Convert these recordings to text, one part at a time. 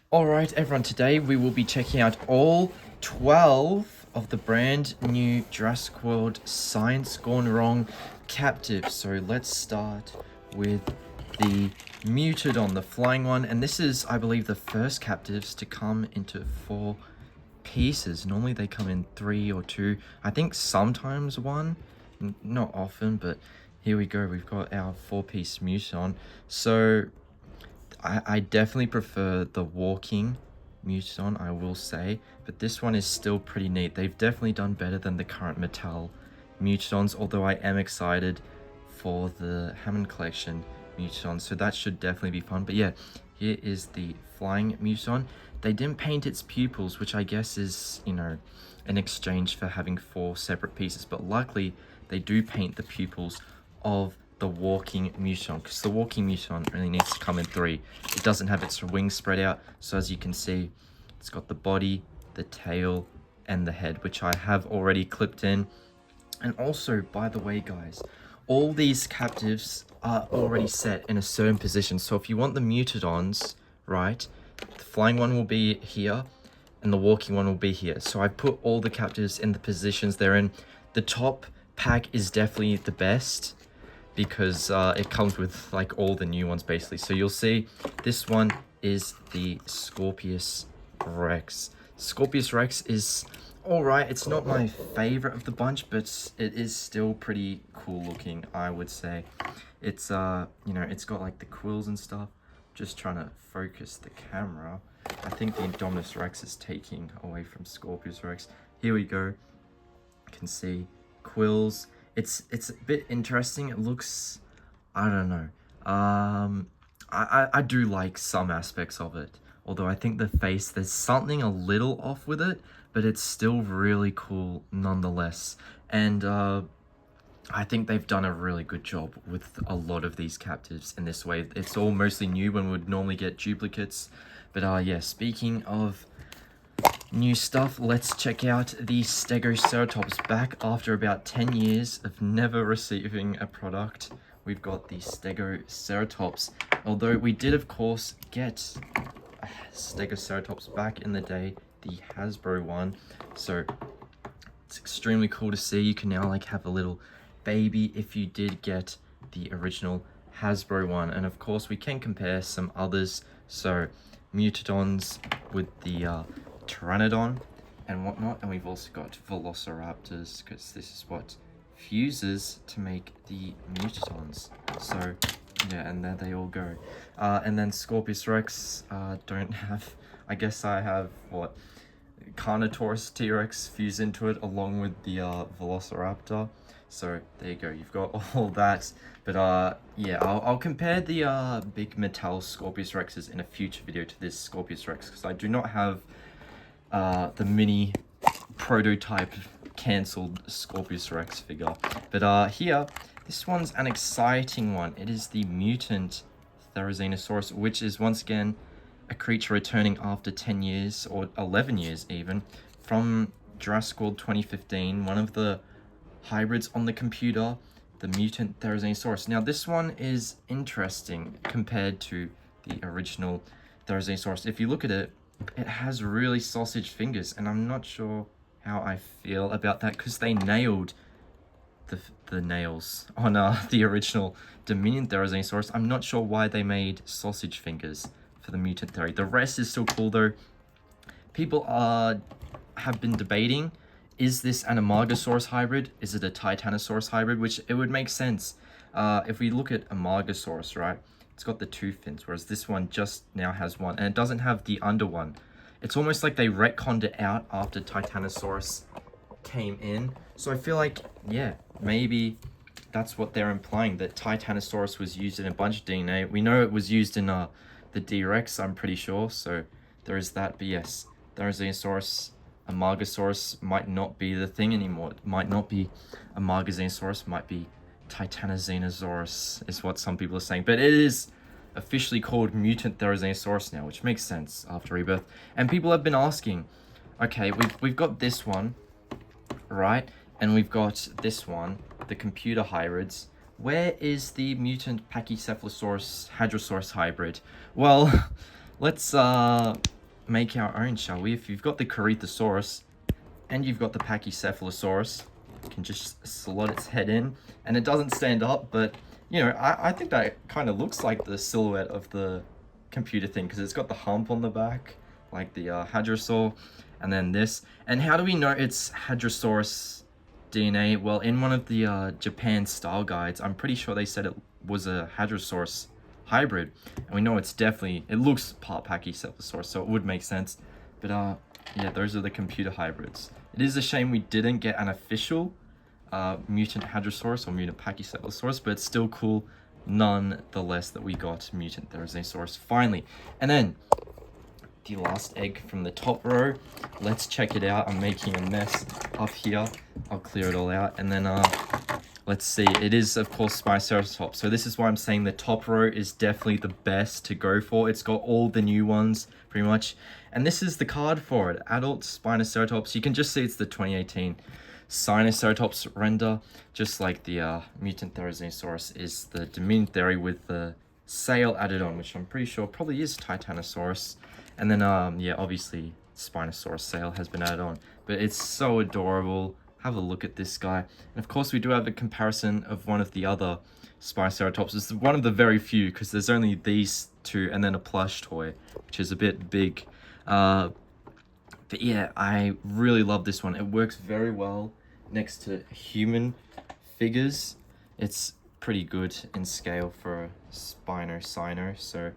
Alright everyone, today we will be checking out all 12 of the brand new Jurassic World Science Gone Wrong Captivz. So let's start with the Mutadon, the flying one. And this is, I believe, the first Captivz to come into 4 pieces. Normally they come in 3 or 2. I think sometimes 1. Not often, but here we go. We've got our 4-piece Mutadon. So I definitely prefer the walking Mutadon, I will say, but this one is still pretty neat. They've definitely done better than the current Mattel Mutadons, although I am excited for the Hammond Collection Mutadon, so that should definitely be fun. But yeah, here is the flying Mutadon. They didn't paint its pupils, which I guess is, you know, an exchange for having 4 separate pieces, but luckily they do paint the pupils of the walking Mutadon, because the walking Mutadon really needs to come in 3. It doesn't have its wings spread out, so as you can see, it's got the body, the tail, and the head, which I have already clipped in. And also, by the way guys, all these Captivz are already set in a certain position, so if you want the Mutadons, right, the flying one will be here, and the walking one will be here. So I put all the Captivz in the positions they're in. The top pack is definitely the best, because it comes with like all the new ones basically. So you'll see this one is the Scorpios Rex. Scorpios Rex is alright. It's not my favorite of the bunch, but it is still pretty cool looking, I would say. It's you know, it's got like the quills and stuff. Just trying to focus the camera. I think the Indominus Rex is taking away from Scorpios Rex. Here we go. You can see quills. It's a bit interesting. It looks, I don't know. I do like some aspects of it. Although I think the face, there's something a little off with it, but it's still really cool nonetheless. And I think they've done a really good job with a lot of these Captivz in this way. It's all mostly new when we'd normally get duplicates. But yeah, speaking of new stuff, let's check out the Stegoceratops. Back after about 10 years of never receiving a product, we've got the Stegoceratops. Although we did of course get Stegoceratops back in the day, the Hasbro one, so it's extremely cool to see. You can now like have a little baby if you did get the original Hasbro one. And of course we can compare some others, so Mutadons with the Tyrannosaurus and whatnot, and we've also got Velociraptors, because this is what fuses to make the Mutadons. So yeah, and there they all go. And then Scorpios Rex, don't have, I guess I have what, Carnotaurus T-Rex fused into it along with the Velociraptor. So there you go, you've got all that. But yeah, I'll compare the big Mattel Scorpios Rexes in a future video to this Scorpios Rex, because I do not have the mini prototype cancelled Scorpios Rex figure. But here, this one's an exciting one. It is the Mutant Therizinosaurus, which is once again a creature returning after 10 years, or 11 years even, from Jurassic World 2015, one of the hybrids on the computer, the Mutant Therizinosaurus. Now this one is interesting compared to the original Therizinosaurus. If you look at it, it has really sausage fingers, and I'm not sure how I feel about that, because they nailed the nails on the original Dominion Therizinosaurus. I'm not sure why they made sausage fingers for the Mutant Theri. The rest is still cool though. People have been debating, is this an Amargasaurus hybrid? Is it a Titanosaurus hybrid? Which it would make sense. If we look at Amargasaurus, right? It's got the 2 fins, whereas this one just now has 1, and it doesn't have the under one. It's almost like they retconned it out after Titanosaurus came in. So I feel like, yeah, maybe that's what they're implying, that Titanosaurus was used in a bunch of DNA. We know it was used in the D-Rex, I'm pretty sure, so there is that. But yes, Therizinosaurus, Amargasaurus might not be the thing anymore. It might not be Amargasaurus, might be Titanosaurus is what some people are saying, but it is officially called Mutant Therizinosaurus now, which makes sense after Rebirth. And people have been asking, okay, we've got this one, right? And we've got this one, the computer hybrids. Where is the Mutant Pachycephalosaurus Hadrosaurus hybrid? Well, let's make our own, shall we? If you've got the Corythosaurus and you've got the Pachycephalosaurus, you can just slot its head in, and it doesn't stand up, but you know, I think that kind of looks like the silhouette of the computer thing, because it's got the hump on the back, like the Hadrosaur, and then this. And how do we know it's Hadrosaurus DNA? Well, in one of the Japan style guides, I'm pretty sure they said it was a Hadrosaurus hybrid, and we know it's definitely, it looks part Pachycephalosaurus, so it would make sense. But yeah, those are the computer hybrids. It is a shame we didn't get an official Mutant Hadrosaurus or Mutant Pachycephalosaurus, but it's still cool nonetheless that we got Mutant Therizinosaurus finally. And then the last egg from the top row, let's check it out. I'm making a mess up here. I'll clear it all out, and then let's see. It is, of course, Spinoceratops. So this is why I'm saying the top row is definitely the best to go for. It's got all the new ones, pretty much. And this is the card for it. Adult Spinoceratops. You can just see it's the 2018 Sinoceratops render. Just like the Mutant Therizinosaurus is the Dominion Theory with the sail added on, which I'm pretty sure probably is Tyrannosaurus. And then, yeah, obviously, Spinosaurus sail has been added on. But it's so adorable. Have a look at this guy. And of course, we do have a comparison of one of the other Spinoceratops. It's one of the very few, because there's only these two, and then a plush toy, which is a bit big. But yeah, I really love this one. It works very well next to human figures. It's pretty good in scale for a Spino. So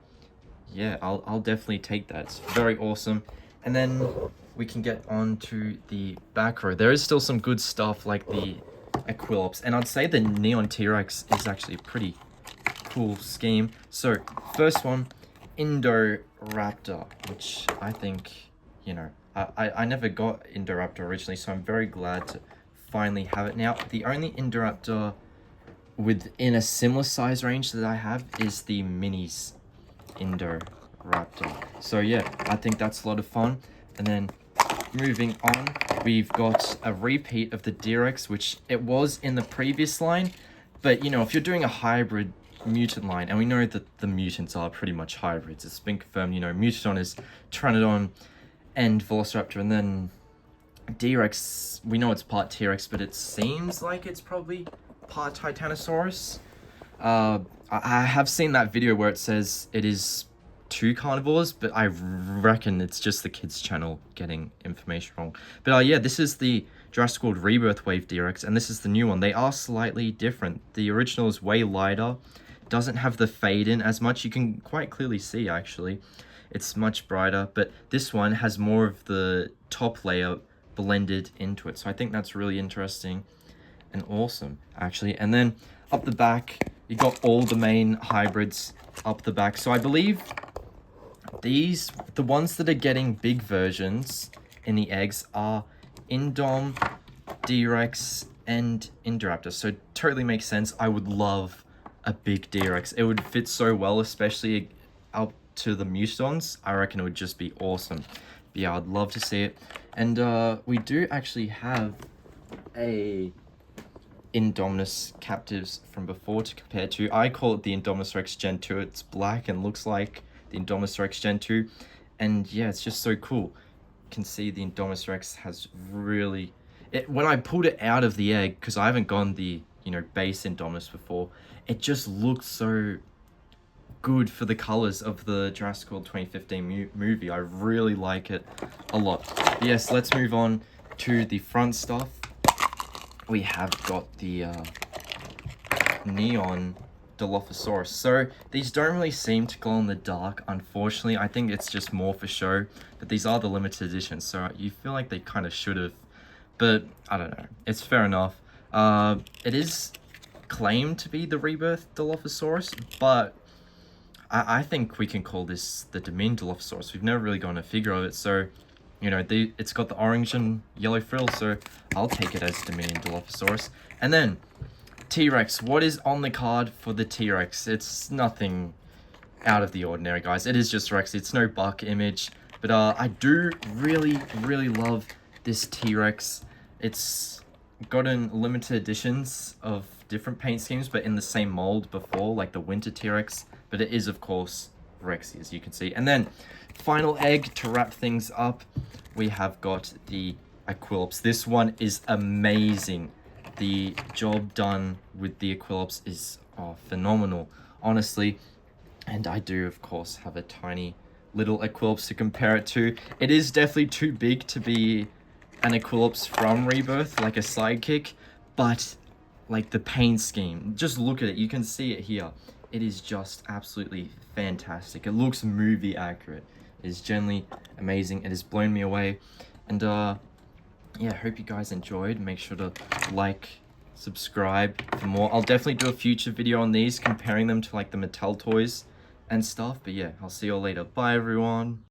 yeah, I'll definitely take that. It's very awesome. And then we can get on to the back row. There is still some good stuff like the Aquilops, and I'd say the Neon T-Rex is actually a pretty cool scheme. So first one, Indoraptor, which I think, you know, I never got Indoraptor originally, so I'm very glad to finally have it now. The only Indoraptor within a similar size range that I have is the Minis Indoraptor. So yeah, I think that's a lot of fun. And then moving on, we've got a repeat of the D-Rex, which it was in the previous line. But, you know, if you're doing a hybrid mutant line, and we know that the mutants are pretty much hybrids, it's been confirmed, you know, Mutadon is Tyrannosaurus and Velociraptor, and then D-Rex, we know it's part T-Rex, but it seems like it's probably part Titanosaurus. I have seen that video where it says it is two carnivores, but I reckon it's just the kids channel getting information wrong. But yeah, this is the Jurassic World Rebirth Wave D-Rex, and this is the new one. They are slightly different. The original is way lighter, doesn't have the fade in as much. You can quite clearly see, actually. It's much brighter, but this one has more of the top layer blended into it. So I think that's really interesting and awesome, actually. And then up the back, you got all the main hybrids up the back. So I believe these, the ones that are getting big versions in the eggs are Indom, D-Rex, and Indoraptor. So totally makes sense. I would love a big D-Rex. It would fit so well, especially up to the Mutadons. I reckon it would just be awesome. But yeah, I'd love to see it. And we do actually have a Indominus Captivz from before to compare to. I call it the Indominus Rex Gen 2. It's black and looks like the Indominus Rex Gen 2. And yeah, it's just so cool. You can see the Indominus Rex has really... when I pulled it out of the egg, because I haven't gone the, you know, base Indominus before, it just looked so good for the colors of the Jurassic World 2015 movie. I really like it a lot. But yes, let's move on to the front stuff. We have got the Neon Dilophosaurus. So these don't really seem to glow in the dark, unfortunately. I think it's just more for show, but these are the limited editions, so you feel like they kind of should have, but I don't know, it's fair enough. It is claimed to be the Rebirth Dilophosaurus, but I think we can call this the Dominion Dilophosaurus. We've never really gotten a figure of it, so you know, it's got the orange and yellow frills, so I'll take it as Dominion Dilophosaurus. And then T-Rex. What is on the card for the T-Rex? It's nothing out of the ordinary, guys. It is just Rex. It's no buck image, but I do really love this T-Rex. It's gotten limited editions of different paint schemes, but in the same mold before, like the Winter T-Rex. But it is, of course, Rexy, as you can see. And then, final egg to wrap things up, we have got the Aquilops. This one is amazing. The job done with the Aquilops is phenomenal, honestly. And I do, of course, have a tiny little Aquilops to compare it to. It is definitely too big to be an Aquilops from Rebirth, like a sidekick, but like the paint scheme, just look at it, you can see it here. It is just absolutely fantastic. It looks movie accurate. It is genuinely amazing. It has blown me away. And yeah, hope you guys enjoyed. Make sure to like, subscribe for more. I'll definitely do a future video on these, comparing them to like the Mattel toys and stuff. But yeah, I'll see you all later. Bye everyone.